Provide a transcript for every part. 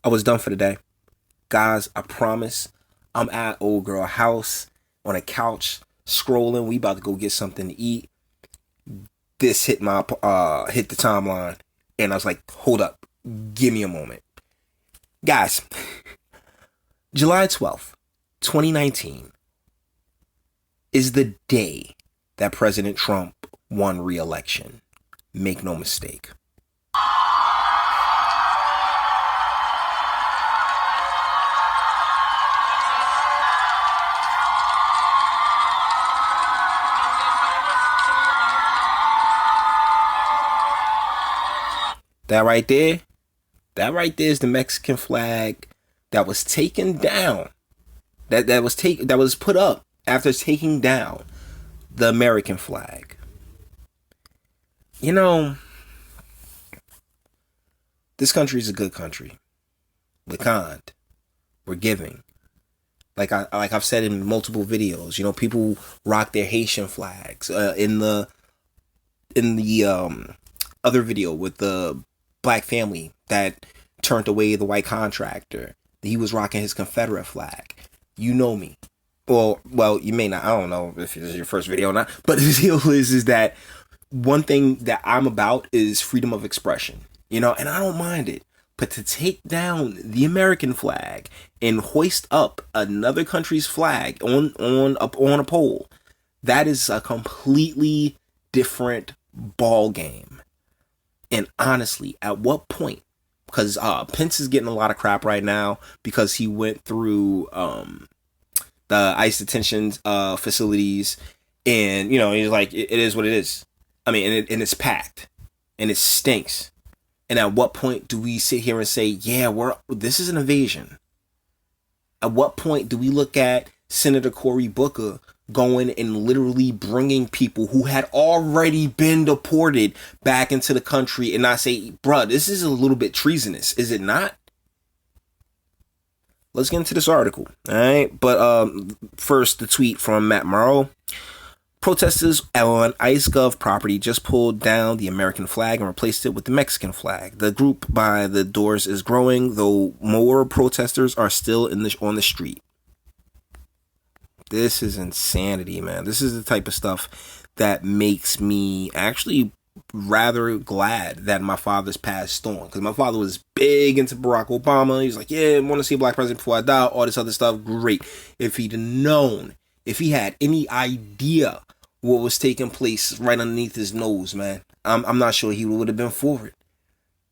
I was done for the day. Guys, I promise. I'm at old girl house on a couch scrolling. We about to go get something to eat. This hit the timeline, and I was like, hold up, give me a moment, guys. July 12th, 2019 is the day that President Trump won re-election. Make no mistake. That right there, that right there is the Mexican flag that was taken down. That was put up after taking down the American flag. You know, this country is a good country. We're kind. We're giving. Like I've said in multiple videos, people rock their Haitian flags. In the other video with the black family that turned away the white contractor, he was rocking his Confederate flag. You know me. Well, you may not. I don't know if this is your first video or not. But the deal is that one thing that I'm about is freedom of expression. And I don't mind it. But to take down the American flag and hoist up another country's flag on a pole, that is a completely different ball game. And honestly, at what point? Because Pence is getting a lot of crap right now because he went through the ICE detention facilities, and he's like, it is what it is. I mean, and it's packed, and it stinks. And at what point do we sit here and say, yeah, this is an invasion? At what point do we look at Senator Cory Booker going and literally bringing people who had already been deported back into the country and not say, bruh, this is a little bit treasonous, is it not? Let's get into this article, all right? But first, the tweet from Matt Morrow. Protesters on IceGov property just pulled down the American flag and replaced it with the Mexican flag. The group by the doors is growing, though more protesters are still on the street. This is insanity, man. This is the type of stuff that makes me actually rather glad that my father's passed on. Because my father was big into Barack Obama. He's like, yeah, I want to see a black president before I die. All this other stuff. Great. If he'd known, if he had any idea what was taking place right underneath his nose, man, I'm not sure he would have been for it.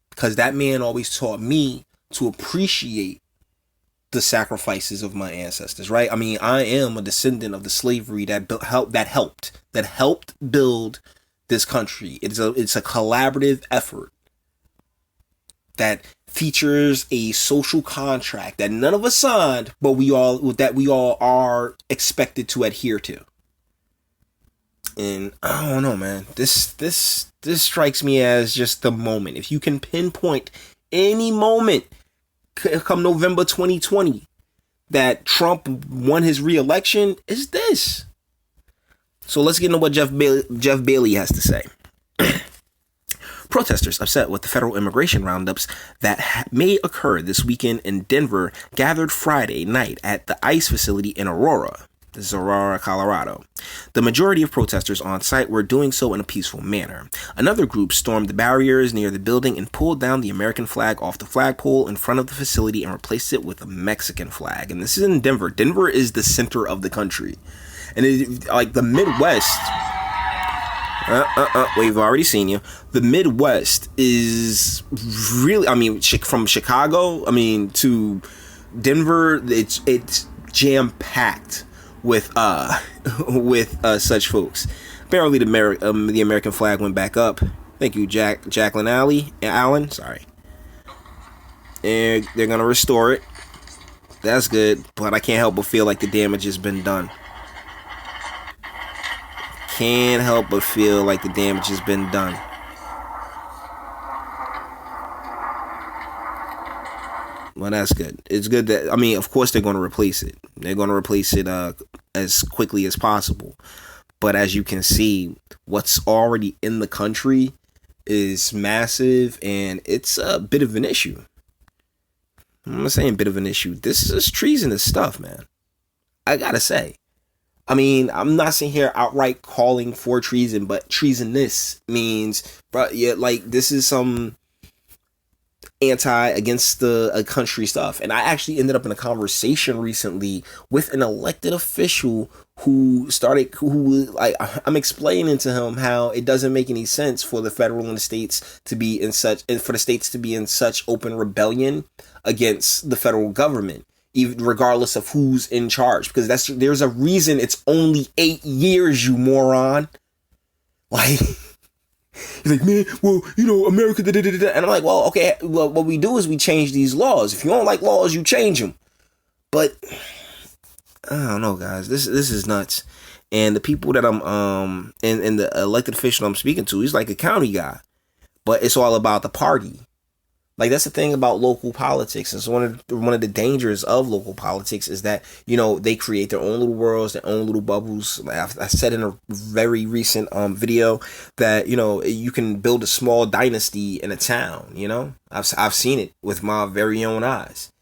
Because that man always taught me to appreciate the sacrifices of my ancestors, right? I mean, I am a descendant of the slavery that helped build this country. It's a collaborative effort that features a social contract that none of us signed, but we all are expected to adhere to. And I don't know, man. This strikes me as just the moment. If you can pinpoint any moment come November 2020 that Trump won his re-election, is this. So let's get into what Jeff Bailey has to say. Protesters upset with the federal immigration roundups that may occur this weekend in Denver gathered Friday night at the ICE facility in Aurora. This is Aurora, Colorado. The majority of protesters on site were doing so in a peaceful manner. Another group stormed the barriers near the building and pulled down the American flag off the flagpole in front of the facility and replaced it with a Mexican flag. And this is in Denver. Denver is the center of the country. And like the Midwest... we've already seen you. The Midwest is really... I mean, from Chicago, to Denver, it's jam-packed with such folks. Apparently, the American flag went back up. Thank you, Jacqueline Allen. Sorry. And they're gonna restore it. That's good, but I can't help but feel like the damage has been done. Can't help but feel like the damage has been done. Well, that's good. It's good that, of course they're going to replace it. They're going to replace it as quickly as possible. But as you can see, what's already in the country is massive, and it's a bit of an issue. I'm not saying bit of an issue. This is treasonous stuff, man. I gotta say. I mean, I'm not sitting here outright calling for treason, but treasonous means, bro, yeah, like this is some anti against the a country stuff. And I actually ended up in a conversation recently with an elected official who like I'm explaining to him how it doesn't make any sense for the federal and the states to be in such and for the states to be in such open rebellion against the federal government, even regardless of who's in charge, because there's a reason it's only 8 years, you moron. Like, he's like, man, well, America, da, da, da, da. And I'm like, well, okay, well, what we do is we change these laws. If you don't like laws, you change them. But I don't know, guys. This is nuts. And the people that I'm and the elected official I'm speaking to, he's like a county guy, but it's all about the party. Like, that's the thing about local politics. It's one of the dangers of local politics is that, they create their own little worlds, their own little bubbles. I said in a very recent video that, you can build a small dynasty in a town, I've seen it with my very own eyes.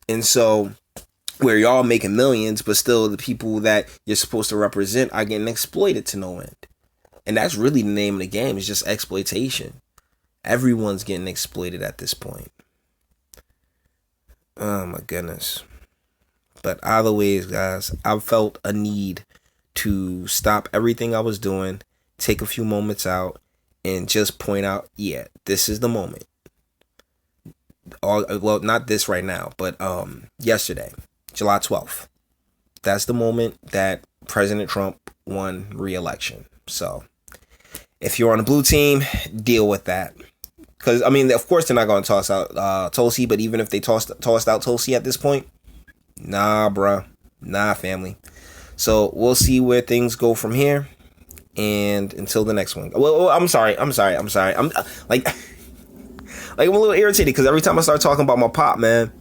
And so where y'all making millions, but still the people that you're supposed to represent are getting exploited to no end. And that's really the name of the game, is just exploitation. Everyone's getting exploited at this point. Oh my goodness. But either ways, guys, I felt a need to stop everything I was doing, take a few moments out, and just point out, yeah, this is the moment. Well, not this right now, but yesterday, July 12th. That's the moment that President Trump won re-election. So if you're on the blue team, deal with that. Because, I mean, of course they're not going to toss out Tulsi, but even if they tossed out Tulsi at this point, nah, bruh. Nah, family. So we'll see where things go from here. And until the next one. Well, I'm sorry. I'm like I'm a little irritated because every time I start talking about my pop, man,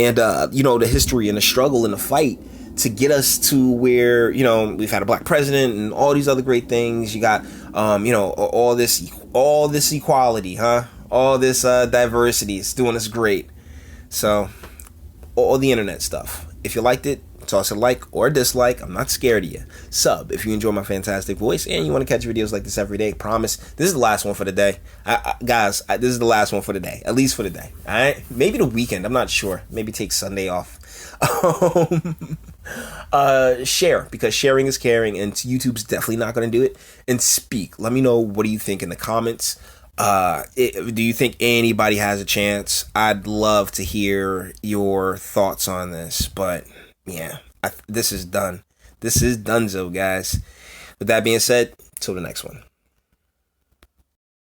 and, the history and the struggle and the fight to get us to where, we've had a black president and all these other great things. You got, all this equality, huh? All this diversity. It's doing us great. So, all the internet stuff. If you liked it, toss a like or a dislike. I'm not scared of you. Sub if you enjoy my fantastic voice and you want to catch videos like this every day. Promise. This is the last one for the day. Guys, this is the last one for the day. At least for the day. All right? Maybe the weekend. I'm not sure. Maybe take Sunday off. Share, because sharing is caring, and YouTube's definitely not going to do it. And speak. Let me know, what do you think in the comments. Do you think anybody has a chance? I'd love to hear your thoughts on this. But yeah, this is done. This is donezo, guys. With that being said, till the next one.